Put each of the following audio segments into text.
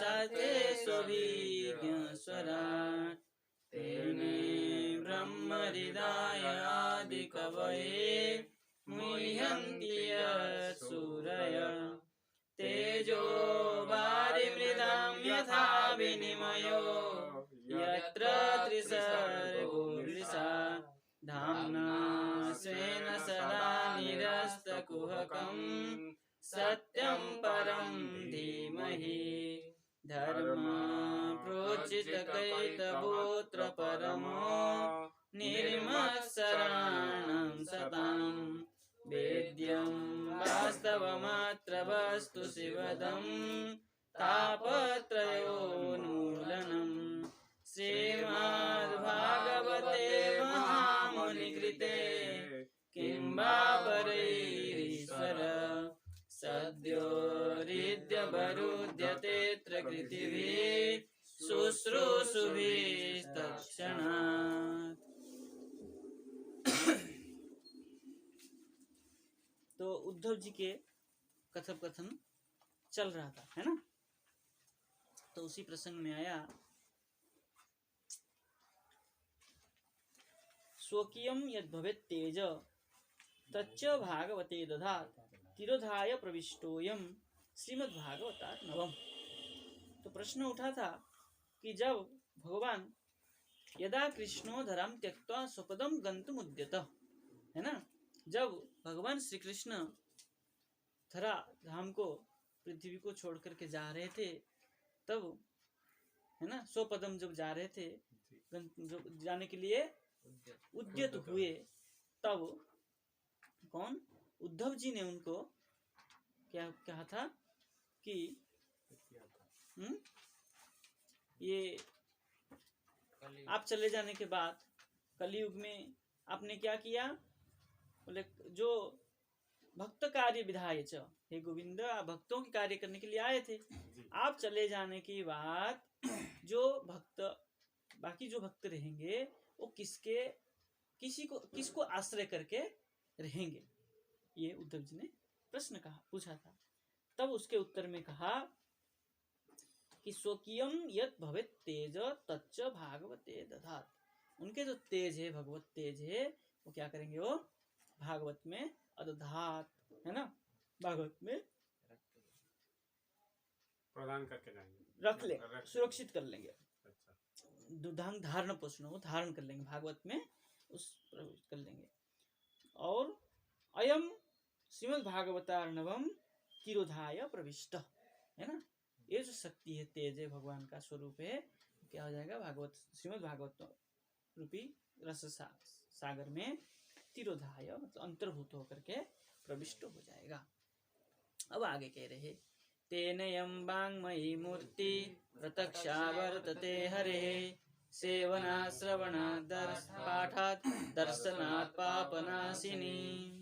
साथे स्वभिज्ञ स्वराट् तेने ब्रह्म हृदय आदि कवये मुह्यन्ति सूरयः तेजो वारिमृदां यथा विनिमयो यत्र त्रिसर्गो मृषा धाम्ना स्वेन सदा निरस्तकुहकं सत्यं परं धीमहि धर्मा प्रोचितकैतवोऽत्र परमो निर्मत्सराणां सताम् वेद्यं वास्तवमत्र वस्तु शिवदं तापत्रयोन्मूलनम् श्रीमद्भागवते महामुनिकृते किं वा परैरीश्वर सद्यो हृद्यवरुध्यतेऽत्र कृतिभिः शुश्रूषुभिस्तत्क्षणात्। तो उद्धव जी के कथन चल रहा था, है ना। तो उसी प्रसंग में आया स्वकीयं यद् भवेत् तेज तच्च भागवते दधात् तिरोधाय प्रविष्टोयम श्रीमद्भागवतात् नवम। तो प्रश्न उठा था कि जब भगवान यदा कृष्णो धराम त्यक्त्वा स्वपदम गन्तुम उद्यत, है ना, जब भगवान श्री कृष्ण धरा धाम को, पृथ्वी को छोड़ करके जा रहे थे, तब, है ना, स्वपदम जब जा रहे थे, जाने के लिए उद्यत हुए, तब कौन, उद्धव जी ने उनको क्या कहा था कि ये आप चले जाने के बाद कलयुग में आपने क्या किया, बोले जो भक्त कार्य विधाय च, हे गोविंद, आप भक्तों के कार्य करने के लिए आए थे, आप चले जाने के बाद जो भक्त, बाकी जो भक्त रहेंगे वो किसको आश्रय करके रहेंगे, ये उद्धव जी ने प्रश्न पूछा था। तब उसके उत्तर में कहा कि स्वकीयम यत् भवेत् तेज तच्च भागवते दधात्, उनके जो तेज है, भगवत तेज है, वो क्या करेंगे, वो भागवत में अदधात, है ना, भागवत में प्रदान करके जाएंगे, रख ले, सुरक्षित कर लेंगे। अच्छा, दुधांग धारण पोषण, वो धारण कर लेंगे, भागवत में उस प्रविष्ट कर लेंगे। और अयम श्रीमद् भागवतार्णवम तिरोधाय प्रविष्ट, है ना, ये जो शक्ति है, तेज है, भगवान का स्वरूप है, क्या हो जाएगा, भागवत, श्रीमद् भागवत रूपी रस सागर में तिरोधाय मतलब अंतर्भूत होकर के प्रविष्ट हो जाएगा। अब आगे कह रहे, तेनयं वाङ्मयी मूर्ति प्रत्यक्षा वर्तते हरेः सेवना श्रवणा पाठात् दर्शनात् पापनाशिनी।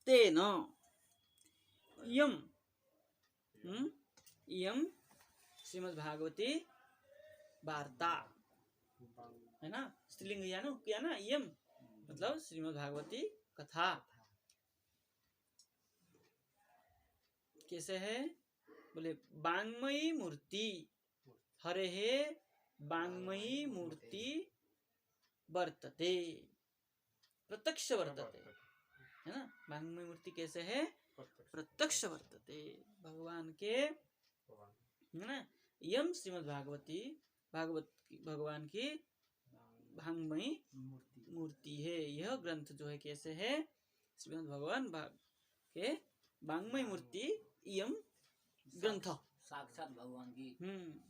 तेन इयं श्रीमद्भागवती वार्ता, है ना, स्त्रीलिंग किया ना, इयं मतलब श्रीमद्भागवती कथा। कैसे है, बोले वाङ्मयी मूर्ति, हरे हे वाङ्मयी मूर्ति वर्तते, प्रत्यक्ष वर्तते, है ना, वाङ्मयी मूर्ति कैसे है, प्रत्यक्ष वर्तते, भगवान के, है ना, यम श्रीमद् भागवती, भगवान की वाङ्मयी मूर्ति है, यह ग्रंथ जो है कैसे है, श्रीमद् भगवान के वाङ्मयी मूर्ति, यम ग्रंथ साक्षात भगवान की,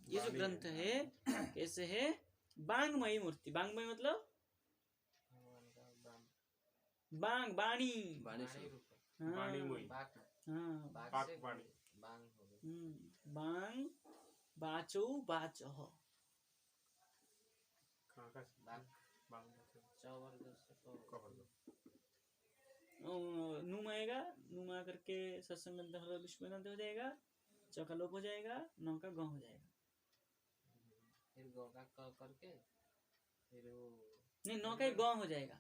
ये जो ग्रंथ है कैसे है, वाङ्मयी मूर्ति, वाङ्मयी मतलब बांग, बाणी, वाणी बांग बाचो बाच, नुम आएगा, नुम आ करके सत्संग विश्व हो जाएगा, चौका लोप हो जाएगा, नौ का गौ हो जाएगा, फिर गौ का क करके फिर वो नहीं, नौ का गौ हो जाएगा,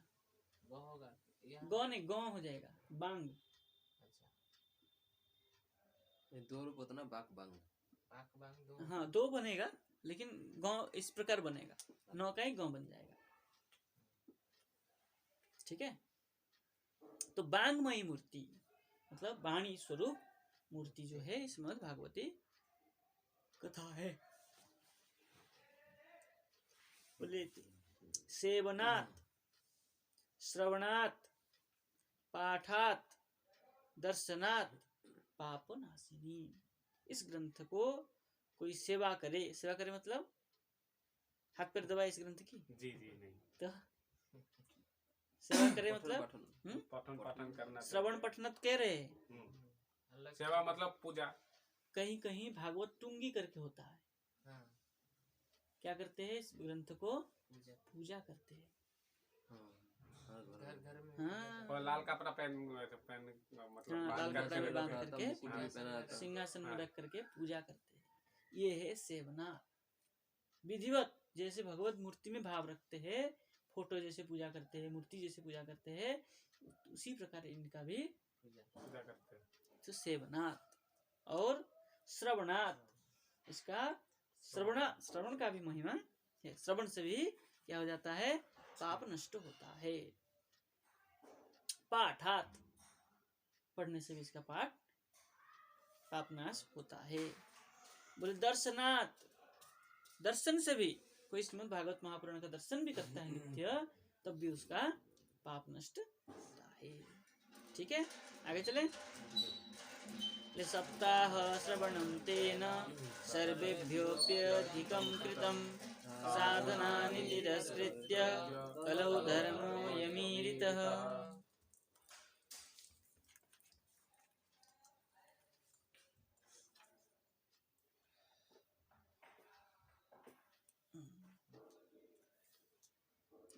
गौ होगा, गौ नहीं, गौ हो जाएगा, बांग। अच्छा, दो रूप होता ना, बाक बांग। बाक बांग दो। हाँ, दो बनेगा, लेकिन गांव इस प्रकार बनेगा, नौ का एक गांव बन जाएगा। ठीक है। तो बांगमयी मूर्ति मतलब वाणी स्वरूप मूर्ति जो है श्रीमद् भागवती कथा है। बोले सेवनात्, श्रवणात्, पाठात्, दर्शनात् पापनाशिनी। इस ग्रंथ को कोई सेवा करे, सेवा करे मतलब हाथ पैर दबाए इस ग्रंथ की, जी जी नहीं, तो सेवा करे मतलब पठन पाठन करना, श्रवण पठनत कह रहे हैं। अलग सेवा मतलब पूजा। कहीं कहीं भागवत टुंगी करके होता है। हाँ, क्या करते हैं, इस ग्रंथ को पूजा पूजा करते हैं। हाँ, हर घर घर में। घर में हाँ और लाल कपड़ा पहन मतलब हाँ, बांध लाल कपड़ा में बांध रखा था, करके मुकुट भी पहना रहता। सिंहासन में हाँ। रख करके पूजा करते हैं। ये है सेवना। विधिवत जैसे भगवत मूर्ति में भाव रखते हैं, फोटो जैसे पूजा करते हैं, मूर्ति जैसे पूजा करते हैं, उसी प्रकार इनका भी पूजा पूजा करते हैं। तो सेवनात् और श्रवणात्। इसका श्रवण का भी महिमा है। श्रवण से भी क्या हो जाता है, पाप नष्ट होता है। पाठात्, पढ़ने से भी इसका पाप नाश होता है। बोले दर्शनात्, दर्शन से भी कोई श्रीमद् भागवत महापुराण का दर्शन भी करता है नित्य, तब भी उसका पाप नष्ट होता है। ठीक है, आगे चले। सप्ताह श्रवणं तेन सर्वेभ्योऽप्यधिकं कृतं साधनानि तिरस्कृत्य कलौ धर्मो यमीरितः।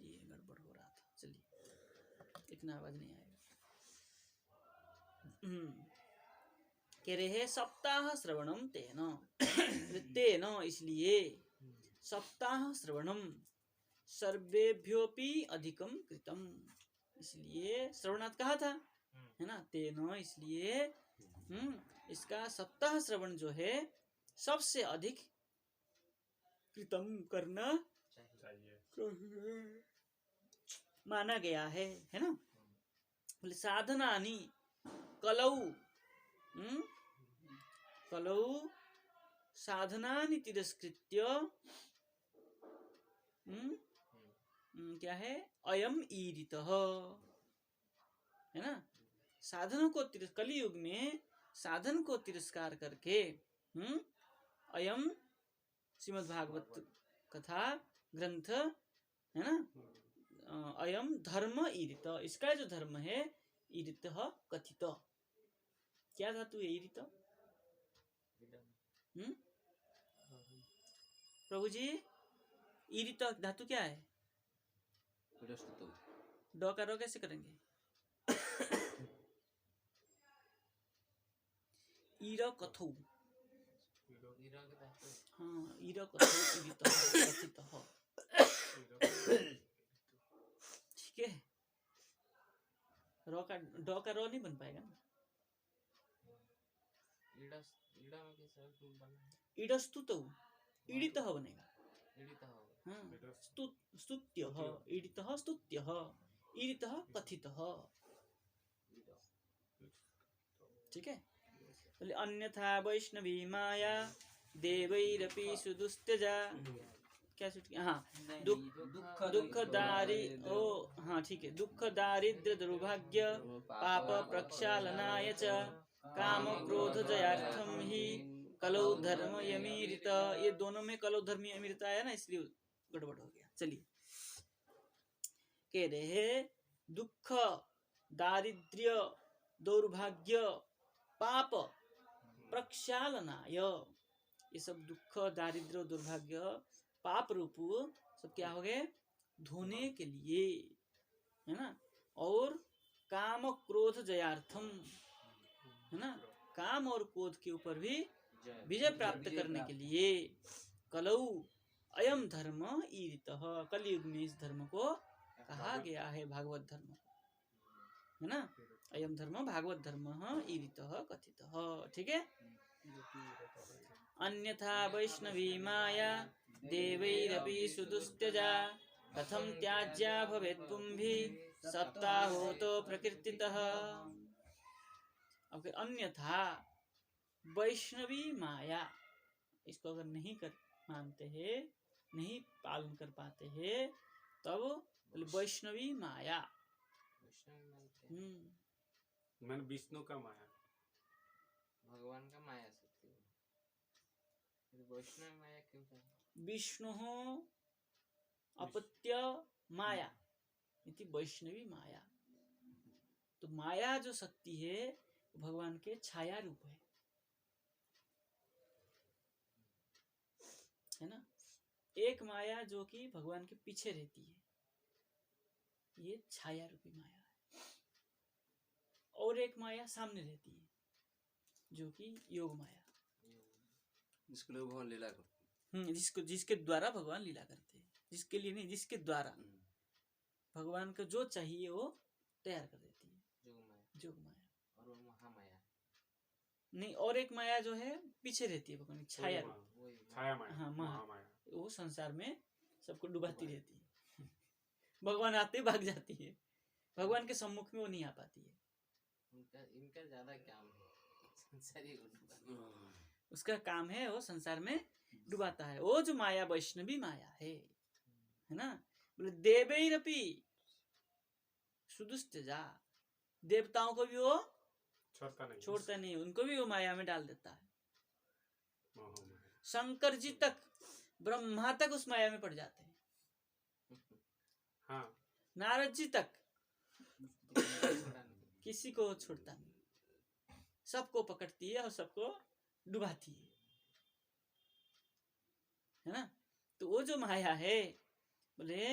ये गड़बड़ हो रहा था, चलिए इतना आवाज नहीं आएगा। कह रहे हैं सप्ताह श्रवणम तेन, तेन इसलिए सप्ताह श्रवणम सर्वेभ्योपि अधिकम कृतम, इसलिए श्रवणात् कहा था है ना, तेन इसलिए इसका सप्ताह श्रवण जो है सबसे अधिक कृतम करना चाहिए। माना गया है ना। बोले साधनानि कलौ कलौ साधनानि तिरस्कृत्य क्या है, अयम ईरितः, है ना। साधनों को कलियुग में साधन को तिरस्कार करके अयम श्रीमद् भागवत कथा ग्रंथ है ना, अयम धर्म ईरित, इसका जो धर्म है ईरित कथित। क्या धातु है ईरित? प्रभु जी ईरित धातु क्या है? ड का रो कैसे करेंगे? ईर कथौ, हाँ ईर कथौ ईरित कथित। ठीक है, रो का ड का रो नहीं बन पाएगा ना। ईडस्तुतौ ईडितः बनेगा। हाँ, स्तुत्यः ईडितः स्तुत्यः ईरितः कथितः। ठीक है। बोले अन्यथा वैष्णवी माया देवैरपि सुदुस्त्यजा, क्या छूट गया? हाँ, दुख दारि ओ हाँ ठीक है, दुख दारिद्र्य दुर्भाग्य पाप प्रक्षालनाय च काम क्रोध जयार्थम ही कलौ धर्म यमीरित। ये दोनों में कलौ धर्म यमीरित आया ना, इसलिए गड़बड़ हो गया। चलिए कह रहे दुख दारिद्र्य दौर्भाग्य पाप प्रक्षालनाय, ये सब दुख दारिद्र्य दुर्भाग्य पाप रूप सब क्या हो गए, धोने के लिए, है ना। और काम क्रोध जयार्थम, है ना, काम और क्रोध के ऊपर भी विजय प्राप्त करने के लिए कलौ अयम धर्म ईरितः, कलयुग में इस धर्म को कहा गया है, भागवत धर्म, है ना। अयम धर्म भागवत धर्म ईरितः कथितः। ठीक है। अन्यथा वैष्णवी माया देवैरपि सुदुस्त्यजा कथं त्याज्या भवेत् पुंभिः सप्ताहोतो प्रकीर्तितः। ओके, अन्यथा वैष्णवी माया, इसको अगर नहीं कर मानते हैं, नहीं पालन कर पाते हैं, तब वैष्णवी माया। मैंने विष्णु का माया, भगवान का माया शक्ति है। वैष्णव माया क्यों कहा? विष्णु अपत्य माया इति वैष्णवी माया। तो माया जो शक्ति है भगवान के छाया रूप है ना। एक माया जो कि भगवान के पीछे रहती है, ये छाया रूपी माया है। और एक माया सामने रहती है जो कि योग माया, जिसके लिए भगवान लीला करते जिसके द्वारा भगवान लीला करते हैं। जिसके लिए नहीं, जिसके द्वारा भगवान को जो चाहिए वो तैयार कर देती है, जोग माया। और वो महामाया नहीं, और एक माया जो है पीछे रहती है भगवान की, छाया रूप। छाया माया, हाँ, महामाया। वो संसार में सबको डुबाती रहती है। भगवान आते ही भाग जाती है, भगवान के सम्मुख में वो नहीं आ पाती है। इनका ज्यादा काम है संसारी को डुबाना। उसका काम है वो संसार में डुबाता है। वो जो माया वैष्णवी माया है ना। बोले देवैरपि सुदुस्त्यजा, देवताओं को भी वो छोड़ता नहीं, उनको भी वो माया में डाल देता है। शंकर जी तक, ब्रह्मा तक उस माया में पड़ जाते हैं। हाँ। नारद जी तक किसी को छोड़ता नहीं, सबको पकड़ती है और सबको डुबाती है ना। तो वो जो माया है, बोले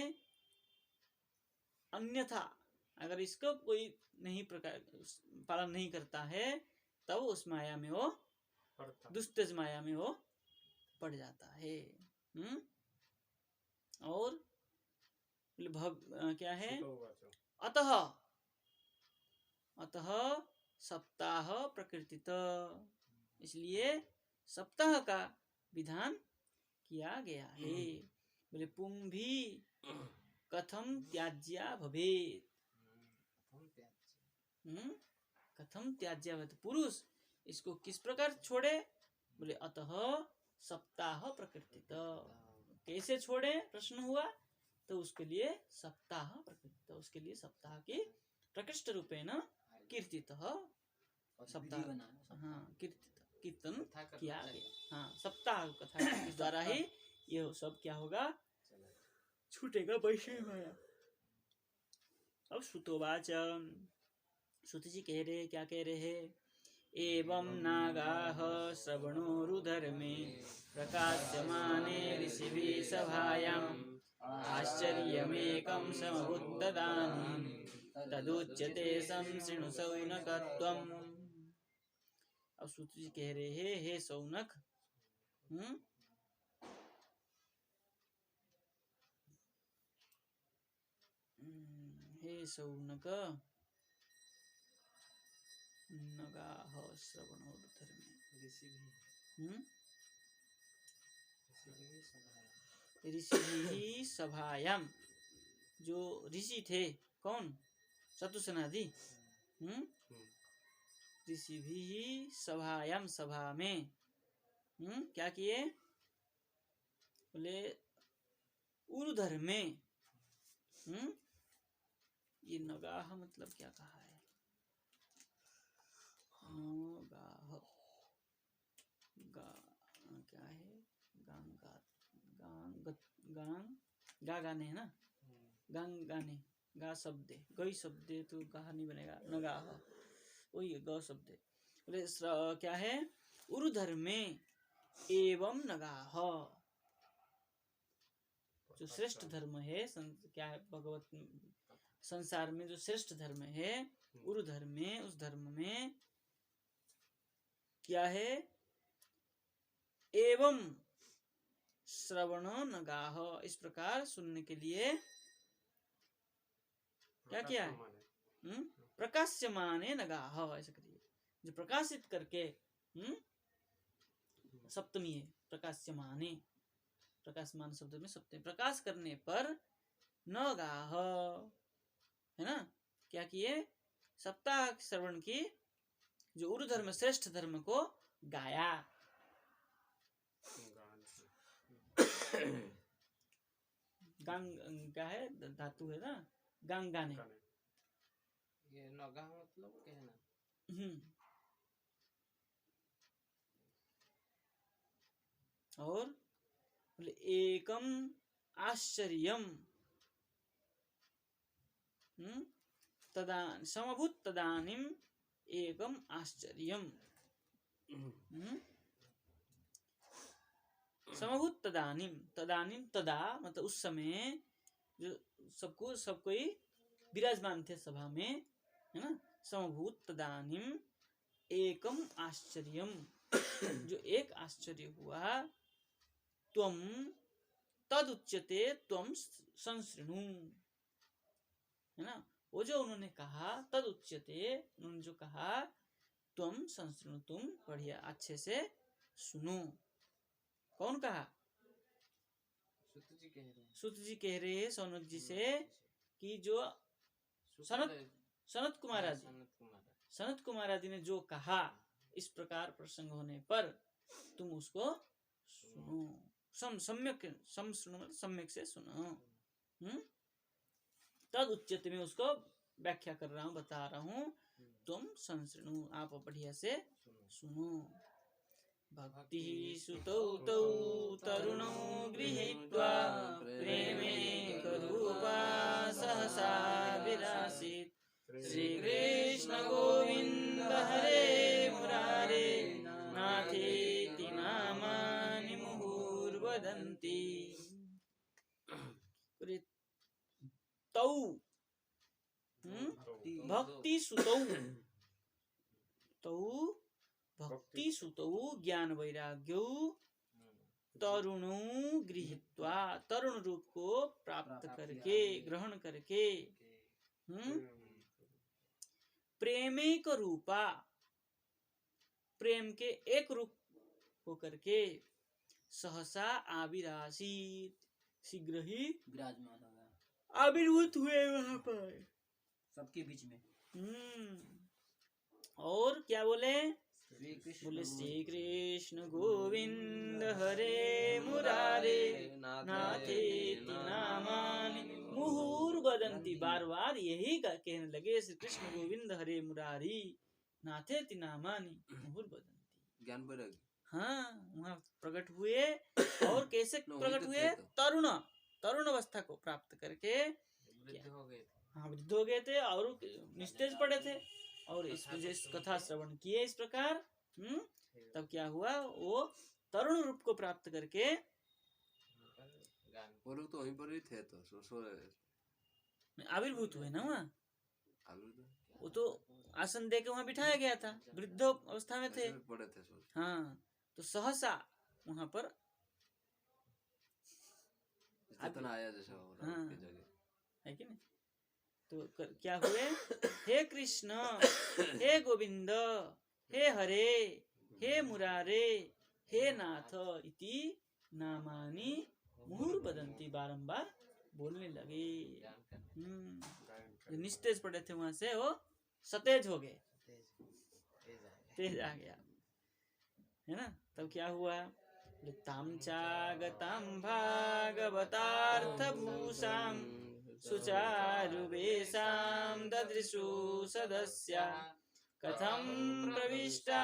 अन्यथा अगर इसको कोई नहीं प्रकार पालन नहीं करता है, तब उस माया में वो दुष्टज माया में वो पड़ जाता है। और क्या है, अतः सप्ताह प्रकृतित, इसलिए सप्ताह का विधान किया गया है। बोले पुंभी कथम त्याज्या भवेत्, कथम त्याज्या भवेत्, पुरुष इसको किस प्रकार छोड़े। बोले अतः सप्ताह प्रकृतित, कैसे छोड़े प्रश्न हुआ, तो उसके लिए सप्ताह प्रकृतित, उसके लिए सप्ताह की प्रकृष्ट रूपेण कीर्तित, सप्ताह हाँ कीर्तन किया गया। हाँ, सप्ताह कथा के द्वारा ही ये सब क्या होगा, छूटेगा वैष्णवी माया। अब श्रुतोवाच, श्रुति जी कह रहे, क्या कह रहे हैं, एवं नागाः श्रवणोरुधर्मे प्रकाश्यमाने ऋषिभिः सभायाम् आश्चर्यमेकं समभूतदानीं तदुच्यते संशृणु सौनकत्वम्। अब श्रुति जी कह रहे हैं, हे सौनक, हे सौनक, नगाः श्रवणोरुधर्मे ऋषिभिः सभायाम, जो ऋषि थे कौन, शतुसेनादि, ऋषिभिः सभायाम, सभा में क्या किए, बोले उरुधर में। ये नगाह मतलब क्या कहा है, नगाह क्या है, गा गाने है ना, गांग गाने, गा शब्द, गई शब्द तो कहा नहीं बनेगा, नगाह वही है, ग शब्द। बोले क्या है, उरुधर में एवं नगाह, जो श्रेष्ठ धर्म है, क्या है, भगवत संसार में जो श्रेष्ठ धर्म है उरुधर में, उस धर्म में क्या है, एवं श्रवण नगाह, इस प्रकार सुनने के लिए क्या किया है, प्रकाश्यमाने नगाह, ऐसा करिए, जो प्रकाशित करके, सप्तमी है, प्रकाश्यमाने, प्रकाशमान शब्द में सप्तमी, प्रकाश करने पर नगाह, है ना, क्या किए, सप्ताह श्रवण की, जो उर्दू धर्म श्रेष्ठ धर्म को गाया। गांग क्या है, धातु है ना, गांग गाने। ये नगा मतलब कहना। और बोले एकम आश्चर्यम, तदा समभूत तदानीम एकम आश्चर्यम, समभूत तदानीम, तदानीम तदा मतलब उस समय जो सब कोई विराजमान थे सभा में, है ना, समभूत तदानीम एकम आश्चर्यम, जो एक आश्चर्य हुआ, त्वम तदुच्यते त्वम संसृणु, है ना, वो जो उन्होंने कहा, तदुच्यते, उन्होंने जो कहा, त्वम संसृणु, तुम बढ़िया अच्छे से सुनो। कौन कहा? सुत जी कह रहे हैं सौनक जी से कि जो सनत कुमार आदि ने जो कहा, इस प्रकार प्रसंग होने पर तुम उसको सुनो, सम्यक से सुनो। तद उच्चत में उसको व्याख्या कर रहा हूँ, बता रहा हूँ, तुम संसृणु, आप बढ़िया से सुनो। भक्ति सुतौ तौ तरुणौ गृहीत्वा प्रेमे करूपा सहसा विरासीत्, श्री कृष्ण गोविंद हरे मुरारे नाथेति नामानि मुहुर्वदन्ति। तौ भक्ति सुतौ, तौ भक्ति सुतौ ज्ञान वैराग्यौ तरुणौ गृहीत्वा, तरुण रूप को प्राप्त करके, ग्रहण करके, प्रेमेक रूपा, प्रेम के एक रूप होकर के, सहसा आविरासीत, शीघ्र ही विराजमान होगा, आविर्भूत हुए वहां पर सबके बीच में। और क्या बोले? बोले श्री कृष्ण गोविंद हरे मुरारे नाथेति नामानि मुहुर्वदन्ति, बार बार यही कहने लगे, श्री कृष्ण गोविंद हरे मुरारी नाथेति नामानि मुहुर्वदन्ति। ज्ञान वैराग्य, हाँ, वहाँ प्रकट हुए। और कैसे प्रकट हुए? तरुण अवस्था को प्राप्त करके वृद्ध हो गए थे। हाँ, वृद्ध हो गए थे और निस्तेज पड़े थे, और इस वजह से कथा श्रवण किए इस प्रकार। तब क्या हुआ? वो तरुण रूप को प्राप्त करके, वो लोग तो वहीं पर ही थे, तो सो आविर्भूत हुए ना वहाँ। आविर्भूत वो तो आसन दे के वहाँ बिठाया गया था, वृद्ध अवस्था में थे। पड़े थे सो। हाँ, तो सहसा वहाँ पर चेतना आया जैसा हो रहा है, उसकी जगह है कि नहीं? तो क्या हुए? हे कृष्ण, हे गोविंद, हे हरे, हे मुरारे, हे नाथ इति नामानि मुहुर्वदन्ति, बारंबार बोलने लगे। जो निस्तेज पड़े थे वहां से वो सतेज हो गए, तेज आ गया, है ना। तब क्या हुआ? ताम चागताम भागवतार्थ भूषाम सुचारुवेशाम ददृशु सदस्या, कथम प्रविष्टा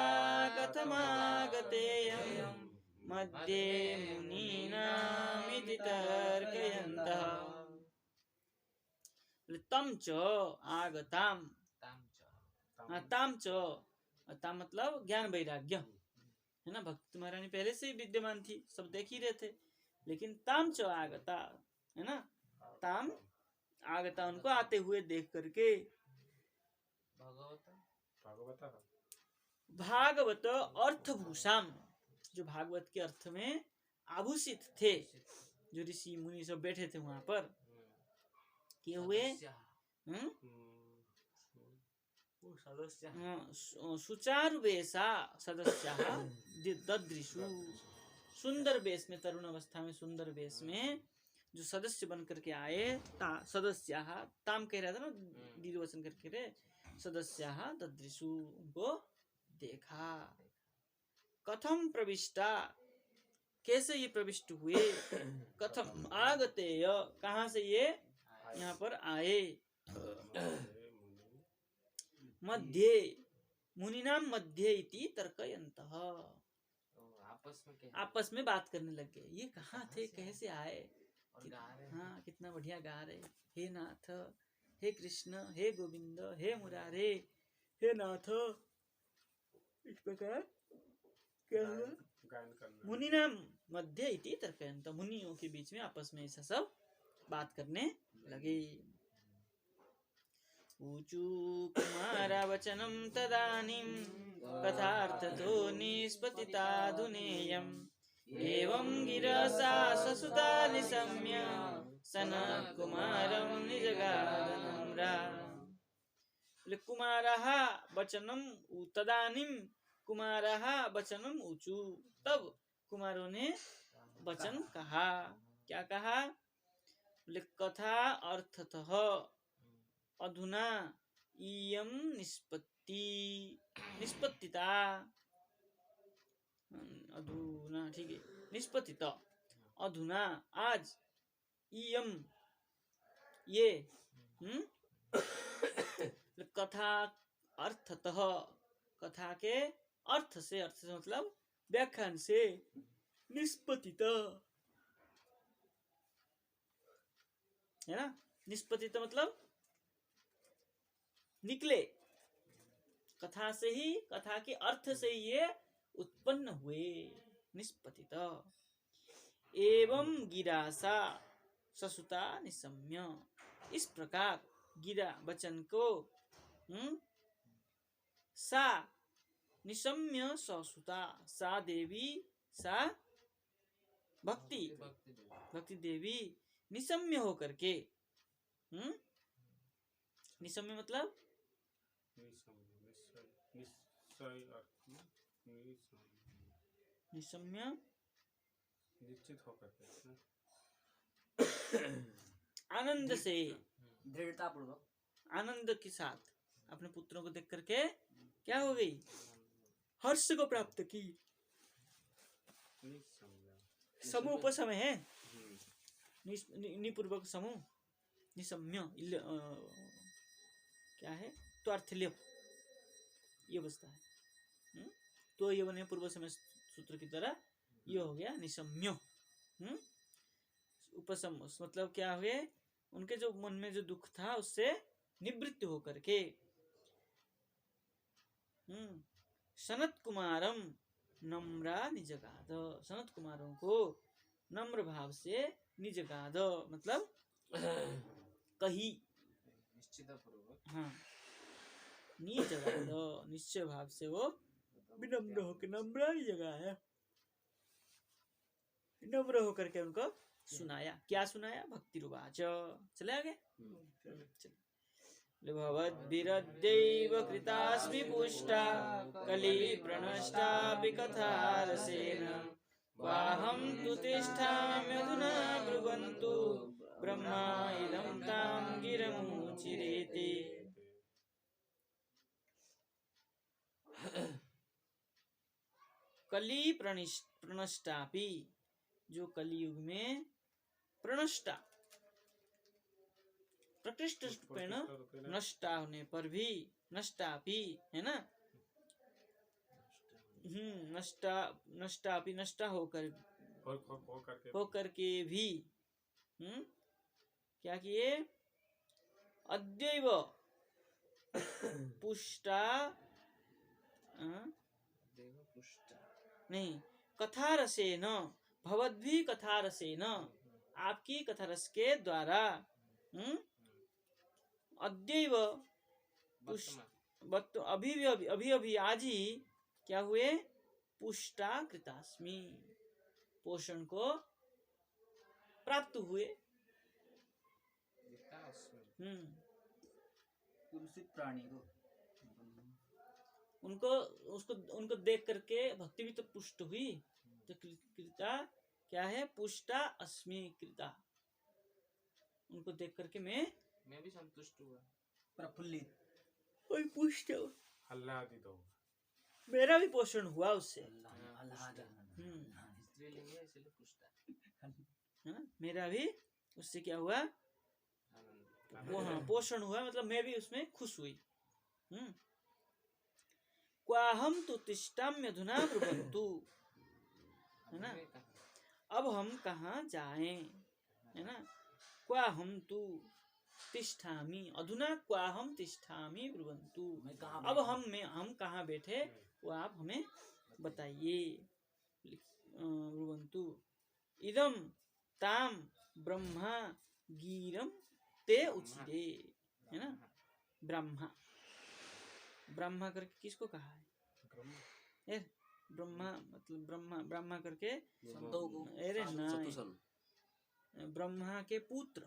कथमागतेयं मध्ये मुनीनामिति तर्कयन्तः। तम च आगताम, ताम च, ताम मतलब ज्ञान वैराग्य, है ना। भक्ति महारानी पहले से ही विद्यमान थी, सब देख ही रहे थे, लेकिन ताम च आगता, है ना, ताम आगता उनको आते हुए देख करके। भागवत अर्थभूषाम, जो भागवत के अर्थ में आभूषित थे, जो ऋषि मुनि सब बैठे थे वहां पर, किए हुए सुचारुवेशा सदस्याः ददृशु। सुंदर वेश में, तरुण अवस्था में सुंदर वेश में जो सदस्य बन करके आए, सदस्याः, ताम कह रहा था ना, दीर्घवचन करके रे, सदस्याः ददृशु, उनको देखा। कथम प्रविष्टा, कैसे ये प्रविष्ट हुए, कथम आगतेय, कहाँ से ये यहाँ पर आए। मध्ये, मुनिनाम मध्ये इति तर्कयन्तः, आपस में बात करने लग गए, ये कहाँ थे, कैसे आए, हाँ कितना बढ़िया गा रहे, हे नाथ, हे कृष्ण, हे गोविंद, हे मुरारे, हे नाथ, इस प्रकार क्या हुआ, गायन करना। मुनिनाम मध्य इति तर्कयन्तः, मुनियों के बीच में आपस में ऐसा सब बात करने लगे। ऊचु कुमारवचनं तदानीं कथार्थतो निष्पतिताधुनेयम् एवं गिरसा ससुता निशम्य सनत्कुमारं निजगादनम्रा। कुमारः वचनं तदानीं कुमारः वचनं ऊचु, तब कुमारों ने वचन कहा, क्या कहा, कथा अर्थतः अधुना इयं निष्पत्तिता, अधुना ठीक है, निष्पत्तित, अधुना आज, इयं ये, कथा अर्थतः, कथा के अर्थ से मतलब व्याख्यान से, निष्पत्तित है ना, निष्पत्तित मतलब निकले, कथा से ही, कथा के अर्थ से ही ये उत्पन्न हुए, निष्पत्तित। एवं गिरासा ससुता निशम्य, इस प्रकार गिरा वचन को सा निशम्य ससुता, सा देवी, सा भक्ति देवी निशम्य होकर के, निशम्य मतलब निशम्य निश्चित होकर के, आनंद से, दृढ़ता पूर्वक, आनंद के साथ अपने पुत्रों को देख करके क्या हो गई, हर्ष को प्राप्त की। समूह उपसमय है, निपूर्वक समूह, निशम्य क्या है, तो अर्थलेप, ये बसता है, तो ये बने पूर्व समय सूत्र की तरह, ये हो गया निशम्य। उपसम मतलब क्या हुए, उनके जो मन में जो दुख था उससे निवृत्त होकर के। सनत कुमारम नम्रा निजगाद, सनत कुमारों को नम्र भाव से निजगाद मतलब कही, हाँ, निजगाद निश्चय भाव से वो विनम्र होकर, नम्र जगह है, नम्र होकर के उनको सुनाया। क्या सुनाया, भक्ति रुवाच। चले आगे, भवद्भिरद्यैव कृतास्मि पुष्टा कली प्रणष्टा कथारसेन वाहं तु तिष्ठाम्यधुना ब्रुवन्तु ब्रह्मा इदं तां गिरमुचिरेति। कली प्रणष्टापि, जो कलियुग में प्रणष्टा, प्रकृष्ट रूपेण नष्टा होने पर भी, नष्टापि है ना, नष्टापि नष्टा होकर के भी क्या किए, अद्यैव पुष्टा नहीं, कथारसेन, भवद्भि कथारसेन, आपकी कथारस के द्वारा, अद्यैव अभी आज ही क्या हुए, पुष्टा कृतास्मि, पोषण को प्राप्त हुए। पुरुषित प्राणी को उनको उसको उनको देख करके भक्ति भी तो पुष्ट हुई। तो कृता क्या है? पुष्टा अस्मि कृता। उनको देख करके मैं भी संतुष्ट हुआ। प्रफुल्लित वही पुष्ट आह्लादित हो। मेरा भी पोषण हुआ उससे, स्त्रीलिंग है इसलिए पुष्टा। है ना? मेरा भी उससे क्या हुआ? आनंद। वो हाँ पोषण हुआ, मतलब मैं भी उसमें खुश हुई। क्वाहम तो तिष्ठाम्य अधुना ब्रुवन्तु, है ना? हमें कहा अब हम कहाँ जाएं, है ना? क्वाहम तु तिष्ठामि अधुना क्वाहम तिष्ठामि ब्रुवन्तु। मैं कहाँ अब हम कहाँ बैठे वो आप हमें बताइए। ब्रुवन्तु इदम ताम ब्रह्मा गीरम ते उचिरे, है ना? ब्रह्मा ब्रह्मा करके किसको कहा है? ब्रह्मा मतलब ब्रह्मा करके संतों को। अरे ना, चतुसन ब्रह्मा के पुत्र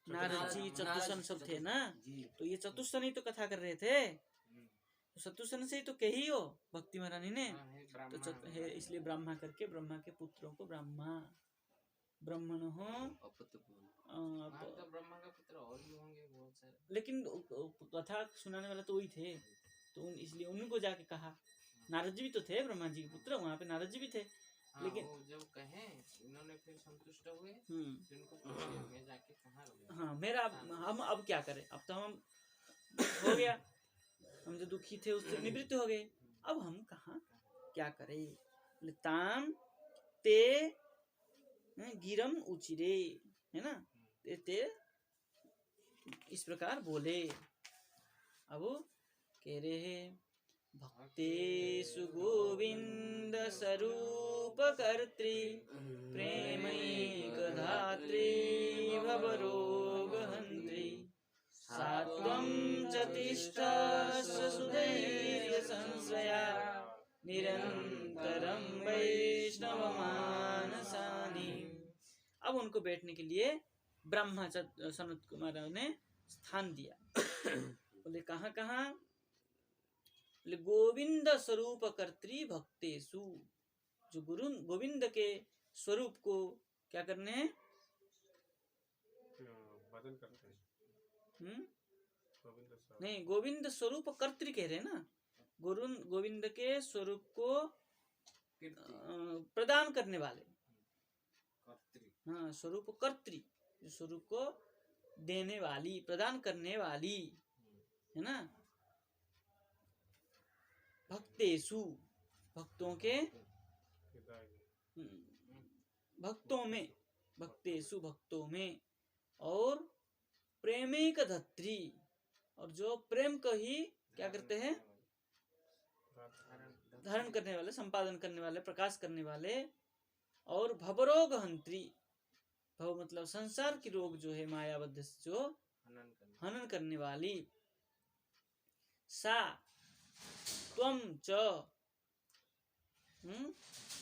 नारद जी चतुसन सब थे ना, जी। तो ये चतुसन ही तो कथा कर रहे थे। तो चतुसन से ही तो कही हो भक्ति महारानी ने। तो है इसलिए ब्रह्मा करके ब्रह्मा के पुत्रों को ब्रह्मा ब्राह्मण हो। तो ब्रह्मा का पुत्र और भी होंगे बहुत सारे, लेकिन कथा सुनाने वाला तो वही थे, तो इसलिए उनको जाके कहा। नारद जी भी तो थे ब्रह्मा जी के पुत्र, वहाँ पे नारद जी भी थे। हाँ, लेकिन वो जब कहे इन्होंने फिर संतुष्ट हुए, फिर उनको पूछे मैं जाके कहाँ रहूँगा। हाँ मेरा हम अब क्या करें, अब तो हम हो गया, हम जो दुखी थे उससे निवृत्त हो गए, अब हम कहाँ क्या करें। ताम ते गिरम उचिरे, है ना? ते इस प्रकार बोले। अब कह रहे हैं भक्तेषु गोविंद स्वरूप कर्त्री प्रेमैकधात्री भवरोगहन्त्री सात्वं च तिष्ठस्व सुधैर्य संश्रया निरंतरं वैष्णवमानसानि। अब उनको बैठने के लिए ब्रह्मा सनत कुमार ने स्थान दिया। बोले कहाँ कहाँ? बोले गोविंद स्वरूप कर्त्री भक्तेषु, जो गुरु गोविंद के स्वरूप को क्या करने हैं? भजन करते हैं। नहीं, गोविंद स्वरूप कर्त्री कह रहे हैं ना, गोविंद के स्वरूप को प्रदान करने वाले। हाँ, स्वरूप कर्त्री, स्वरूप को देने वाली, प्रदान करने वाली, है ना? भक्तेषु, भक्तों के, भक्तों में, भक्तेषु भक्तों में, और प्रेमिक धत्री, और जो प्रेम को ही क्या करते हैं? धारण करने वाले, संपादन करने वाले, प्रकाश करने वाले, और भवरोग हंत्री, भव मतलब संसार की रोग जो है मायाबद्ध जो हनन करने वाली। सा त्वं च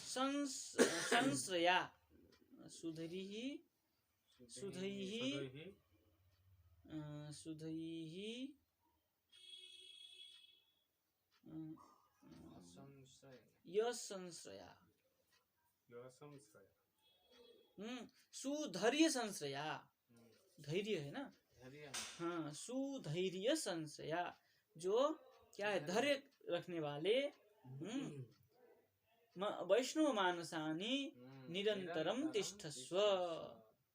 संश्रया सुधैः संश्रया सुधैर्य संश्रया, धैर्य है ना? हाँ, सुधैर्य संश्रया, जो क्या है? धैर्य रखने वाले। वैष्णव मानसानि निरंतरम तिष्ठस्व,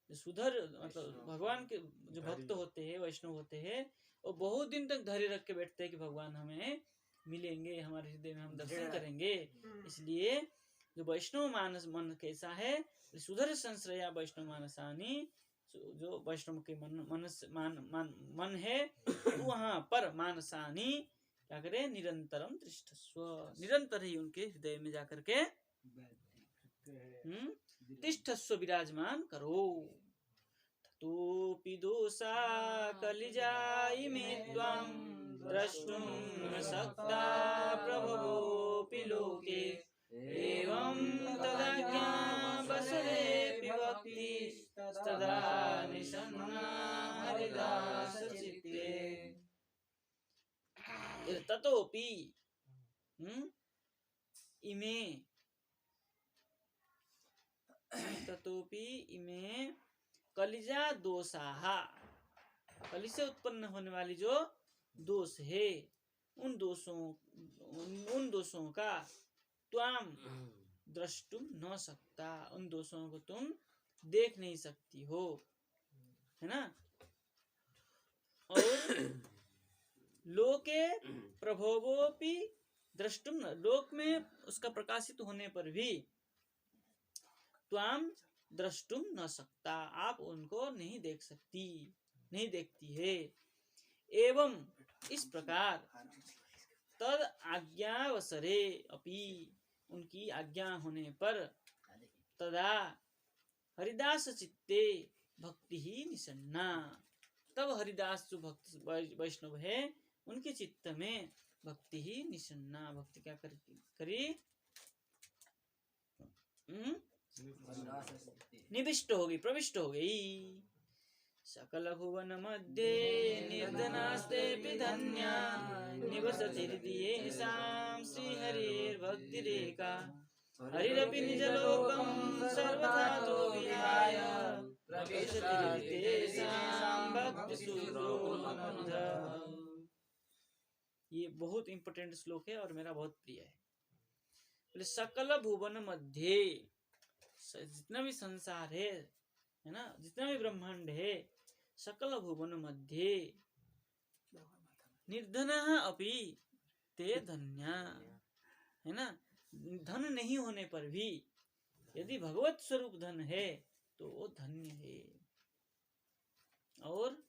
सुधर मतलब भगवान के जो भक्त होते हैं, वैष्णव होते हैं, वो बहुत दिन तक धैर्य रख के बैठते हैं कि भगवान हमें मिलेंगे, हमारे हृदय में हम दर्शन करेंगे। इसलिए जो वैष्णव मानस मन कैसा है? सुधर संश्रया वैष्णव मानसानि, जो वैष्णव के मन है वहाँ पर मानसानि क्या करे? निरंतरम तिष्ठस्व, निरंतर ही उनके हृदय में जाकर के तिष्ठस्व विराजमान करो। ततोऽपि दोषा कलिजायि मे त्वां द्रष्टुं न शक्ता प्रभवोऽपि लोके एवं तदाज्ञा वसुरेऽपि भक्तिस्तदा निषन्ना हरिदास चित्ते। ततोऽपि इमे ततोपि इमे कलिजा दोषाः, कलि से उत्पन्न होने वाली जो दोष है, उन दोषों का त्वाम द्रष्टुम न सकता, उन दोषों को तुम देख नहीं सकती हो, है ना। और लोके प्रभोवोपि द्रष्टुम, लोक में उसका प्रकाशित होने पर भी त्वाम द्रष्टुम न सकता, आप उनको नहीं देख सकती, नहीं देखती है। एवं इस प्रकार तद आज्ञावसरे अपि, उनकी आज्ञा होने पर तदा हरिदास चित्ते भक्ति ही निसन्ना, तब हरिदास जो भक्त वैष्णव है उनके चित्त में भक्ति ही निसन्ना, भक्ति क्या करी निविष्ट होगी, प्रविष्ट हो गई। सकल भुवन मध्ये निर्धनास्ते धन्या निवसति हृदयेषां श्रीहरिर्भक्तिरेका, हरिरपि निजलोकं सर्वथा तो विहाय प्रविशति हृदयेषां भक्तिसूत्रोपनतः। ये बहुत इंपॉर्टेंट श्लोक है और मेरा बहुत प्रिय है। सकल भुवन मध्य, जितना भी संसार है ना, जितना भी ब्रह्मांड है, सकल भुवन मध्य निर्धनः अपि ते धन्या, है ना। धन नहीं होने पर भी यदि भगवत स्वरूप धन है तो वो धन्य है। और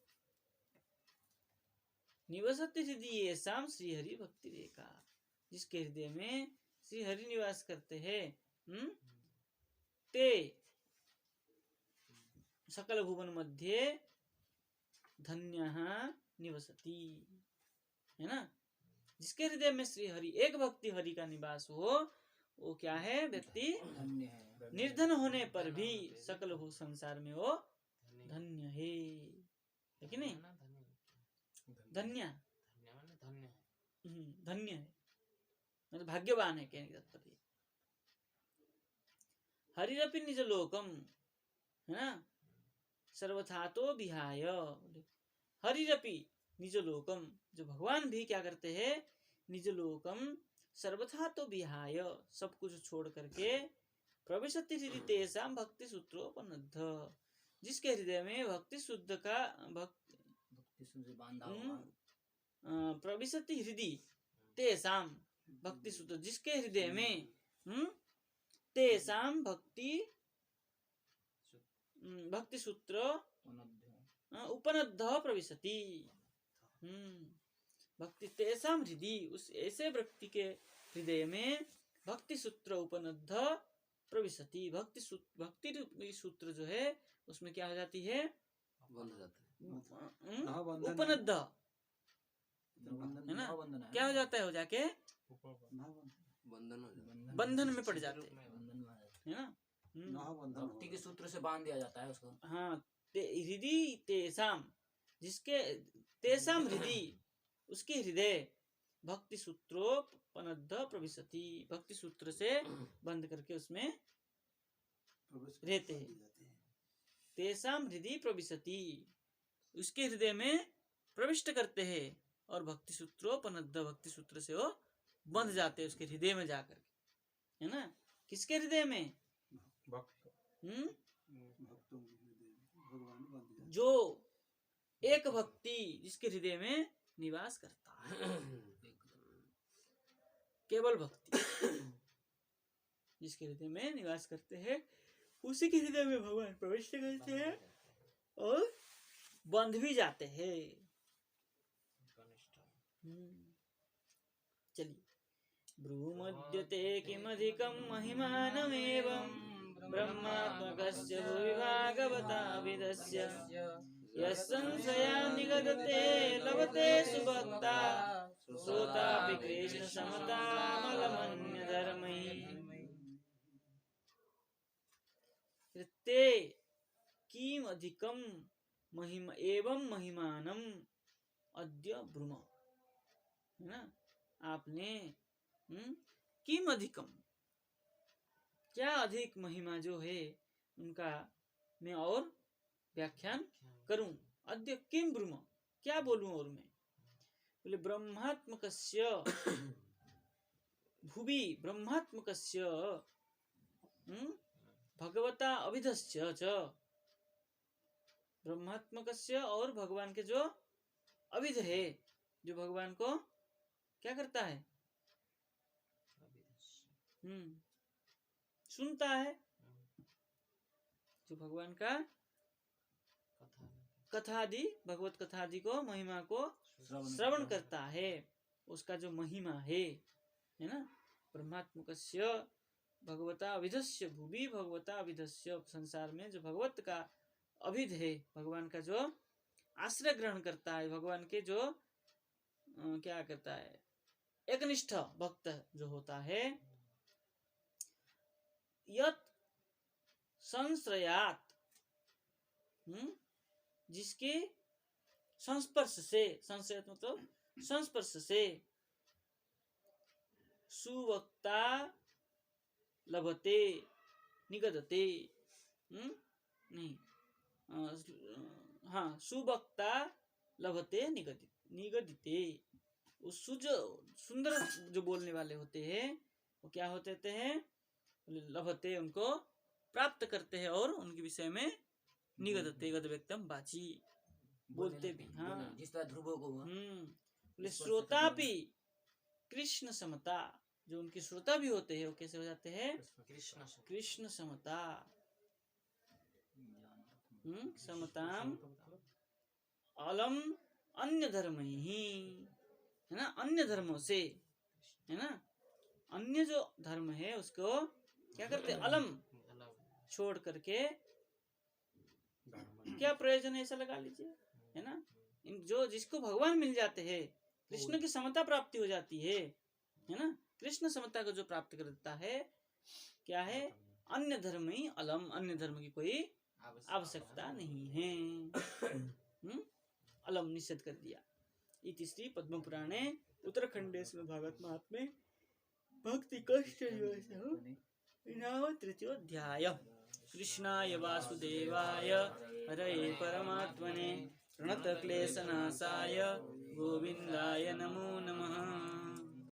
निवसति हृदयेषां श्रीहरि भक्ति रेखा, जिसके हृदय में श्री हरि निवास करते हैं, ते सकल भुवन मध्य धन्यः निवसति, है ना। जिसके हृदय में श्री हरि, एक भक्ति हरि का निवास हो, वो क्या है, व्यक्ति निर्धन होने पर भी सकल भू संसार में वो धन्य है कि नहीं। धन्य धन्य है मतलब भाग्यवान है, कहने का तात्पर्य। हरिरपि निज लोकम, है ना, सर्वथा तो विहाय, हरिरपि निज लोकम, जो भगवान भी क्या करते हैं, निज लोकम सर्वथा तो विहाय, सब कुछ छोड़ करके प्रविशति हृदय तेषां भक्ति सूत्रोपनद्ध, जिसके हृदय में भक्ति शुद्ध का प्रविशति हृदय तेषां भक्ति सूत्र, जिसके हृदय में तेषां भक्ति सूत्र उपनद्ध प्रविशति, भक्ति तेषां हृदय, उस ऐसे व्यक्ति के हृदय में भक्ति सूत्र उपनद्ध प्रविशति, भक्ति सूत्र जो है उसमें क्या हो जाती है, उपनद्ध, है ना, क्या हो जाता है, हो जाके बंधन में पड़ जाते हैं, है ना, भक्ति के सूत्र से बांध दिया जाता है उसको। हाँ, हृदय तेषां, जिसके तेषां हृदय, उसके हृदय भक्ति सूत्रोपनद्ध प्रविशति, भक्ति सूत्र से बंद करके उसमें रहते हैं। तेषां हृदय प्रविशति, उसके हृदय में प्रविष्ट करते हैं, और भक्ति सूत्रोपनद्ध, भक्ति सूत्र से वो बंध जाते हैं उसके हृदय में जाकर, है ना। किसके हृदय में, जो एक भक्ति जिसके हृदय में निवास करता है, केवल भक्ति जिसके हृदय में निवास करते हैं, उसी के हृदय में भगवान प्रवेश करते हैं और बंध भी जाते हैं। चलिए, ब्रूमद्यते किमधिकं महिमानमेवं ब्रह्मात्मकस्य भुवि भागवता विदस्य, यस्संशया निगदते लभते सुभक्ता, सोतापि कृष्ण समतामलमन्य धर्मैः। ते किम अधिकम महिमा एवं महिमानम अद्य ब्रूम, है ना, आपने किम अधिकम, क्या अधिक महिमा जो है उनका मैं और व्याख्यान करूं। अद्य किम ब्रूम, क्या बोलूं और मैं। बोले ब्रह्मात्मकस्य भुवि ब्रह्मात्मकस्य भगवता अभिधस्य च, ब्रह्मात्मकस्य और भगवान के जो अभिध है, जो भगवान को क्या करता है, सुनता है, जो भगवान का कथादि भगवत कथादि को महिमा को श्रवण करता है, उसका जो महिमा है ना। ब्रह्मात्मकस्य भगवता अभिधस्य भुवि भगवता अभिधस्य, संसार में जो भगवत का अभिध है, भगवान का जो आश्रय ग्रहण करता है, भगवान के जो क्या करता है, एकनिष्ठ भक्त जो होता है, यत संश्रयात, जिसके संस्पर्श से, संश्रयात मतलब संस्पर्श से, सुवक्ता लभते निगदते, नहीं हाँ, सुवक्ता लभते निगदिते, उस सुंदर जो बोलने वाले होते हैं वो क्या होते हैं, लभते उनको प्राप्त करते हैं और उनके विषय में निगदते गद व्यक्तम बाची बोलते भी। हाँ, जिस तरह ध्रुवों को हुआ। बोले श्रोता भी कृष्ण समता, जो उनके श्रोता भी होते हैं वो कैसे हो जाते हैं, कृष्ण समता। समताम अलम अन्य धर्म ही, है ना, अन्य धर्मों से, है ना, अन्य जो धर्म है उसको क्या करते, अलम छोड़ करके, क्या प्रयोजन है ऐसा लगा लीजिए, है ना। जो जिसको भगवान मिल जाते हैं, कृष्ण की समता प्राप्ति हो जाती है ना, कृष्ण समता को जो प्राप्त कर देता है, क्या है, अन्य धर्म ही अलम, अन्य धर्म की कोई आवश्यकता नहीं है। अलम निषेध कर दिया। इति श्री पद्म पुराणे उत्तराखंडे भागवत महात्म्ये भक्ति कष्ट तृतीयोऽध्याय। कृष्णाय वासुदेवाय हरये परमात्मने प्रणतक्लेशनाशाय गोविन्दाय नमो नमः।